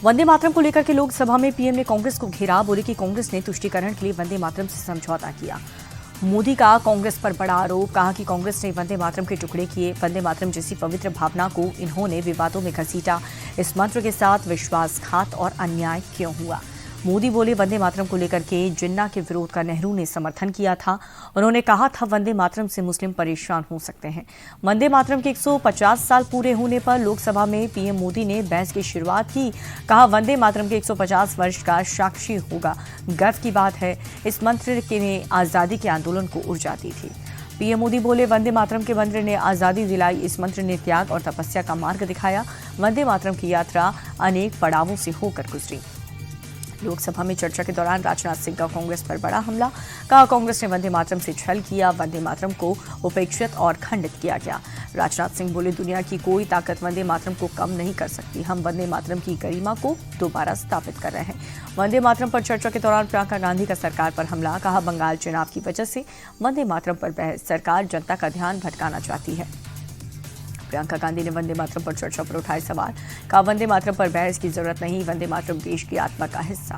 वंदे मातरम को लेकर के लोकसभा में पीएम ने कांग्रेस को घेरा। बोले कि कांग्रेस ने तुष्टीकरण के लिए वंदे मातरम से समझौता किया। मोदी का कांग्रेस पर बड़ा आरोप। कहा कि कांग्रेस ने वंदे मातरम के टुकड़े किए। वंदे मातरम जैसी पवित्र भावना को इन्होंने विवादों में घसीटा। इस मंत्र के साथ विश्वासघात और अन्याय क्यों हुआ? मोदी बोले वंदे मातरम को लेकर के जिन्ना के विरोध का नेहरू ने समर्थन किया था। उन्होंने कहा था वंदे मातरम से मुस्लिम परेशान हो सकते हैं। वंदे मातरम के 150 साल पूरे होने पर लोकसभा में पीएम मोदी ने बहस की शुरुआत की। कहा वंदे मातरम के 150 वर्ष का साक्षी होगा। गर्व की बात है, इस मंत्र ने आजादी के आंदोलन को ऊर्जा दी थी। पीएम मोदी बोले वंदे मातरम के मंत्र ने आजादी दिलाई। इस मंत्र ने त्याग और तपस्या का मार्ग दिखाया। वंदे मातरम की यात्रा अनेक पड़ावों से होकर गुजरी। लोकसभा में चर्चा के दौरान राजनाथ सिंह का कांग्रेस पर बड़ा हमला। कहा कांग्रेस ने वंदे मातरम से छल किया। वंदे मातरम को उपेक्षित और खंडित किया गया। राजनाथ सिंह बोले दुनिया की कोई ताकत वंदे मातरम को कम नहीं कर सकती। हम वंदे मातरम की गरिमा को दोबारा स्थापित कर रहे हैं। वंदे मातरम पर चर्चा के दौरान प्रियंका गांधी का सरकार पर हमला। कहा बंगाल चुनाव की वजह से वंदे मातरम पर बहस। सरकार जनता का ध्यान भटकाना चाहती है। प्रियंका गांधी ने वंदे मातरम पर चर्चा पर उठाए सवाल। कहा वंदे मातरम पर बहस की जरूरत नहीं। वंदे मातरम देश की आत्मा का हिस्सा।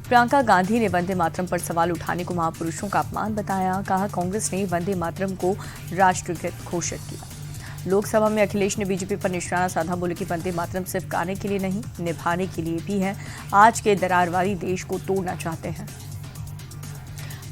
प्रियंका गांधी ने वंदे मातरम पर सवाल उठाने को महापुरुषों का अपमान बताया। कहा कांग्रेस ने वंदे मातरम को राष्ट्रगीत घोषित किया। लोकसभा में अखिलेश ने बीजेपी पर निशाना साधा। बोले कि वंदे मातरम सिर्फ गाने के लिए नहीं, निभाने के लिए भी है। आज के दरारवादी देश को तोड़ना चाहते हैं।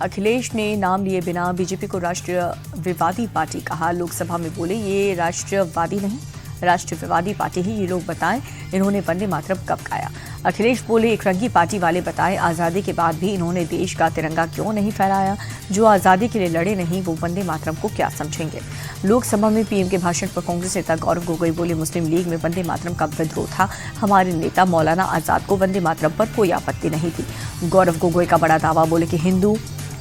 अखिलेश ने नाम लिए बिना बीजेपी को राष्ट्रवादी पार्टी कहा। लोकसभा में बोले ये राष्ट्रवादी नहीं, राष्ट्रवादी पार्टी ही। ये लोग बताएं इन्होंने वंदे मातरम कब गाया। अखिलेश बोले एक रंगी पार्टी वाले बताएं आज़ादी के बाद भी इन्होंने देश का तिरंगा क्यों नहीं फहराया। जो आज़ादी के लिए लड़े नहीं वो वंदे मातरम को क्या समझेंगे। लोकसभा में पीएम के भाषण पर कांग्रेस नेता गौरव गोगोई बोले मुस्लिम लीग में वंदे मातरम का विद्रोह था। हमारे नेता मौलाना आजाद को वंदे मातरम पर कोई आपत्ति नहीं थी। गौरव गोगोई का बड़ा दावा। बोले कि हिंदू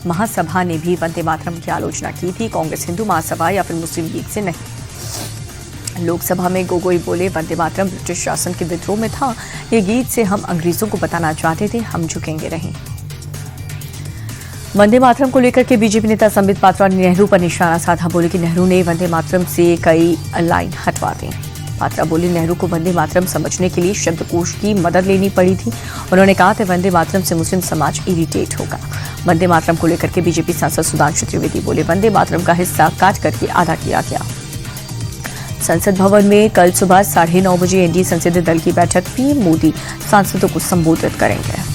महासभा ने भी वंदे मातरम की आलोचना की थी। कांग्रेस हिंदू महासभा या फिर मुस्लिम लीग से नहीं। लोकसभा में गोगोई बोले वंदे मातरम ब्रिटिश शासन के विद्रोह में था। ये गीत से हम अंग्रेजों को बताना चाहते थे हम झुकेंगे नहीं। वंदे मातरम को लेकर के बीजेपी नेता संबित पात्रा ने नेहरू पर निशाना साधा। बोले कि नेहरू ने वंदे मातरम से कई लाइन हटवा दी। पात्रा बोले नेहरू को वंदे मातरम समझने के लिए शब्दकोश की मदद लेनी पड़ी थी। उन्होंने कहा था वंदे मातरम से मुस्लिम समाज इरिटेट होगा। वंदे मातरम को लेकर के बीजेपी सांसद सुधांशु त्रिवेदी बोले वंदे मातरम का हिस्सा काट करके आधा किया गया। संसद भवन में कल सुबह 9:30 बजे एनडीए संसदीय दल की बैठक। पीएम मोदी सांसदों को संबोधित करेंगे।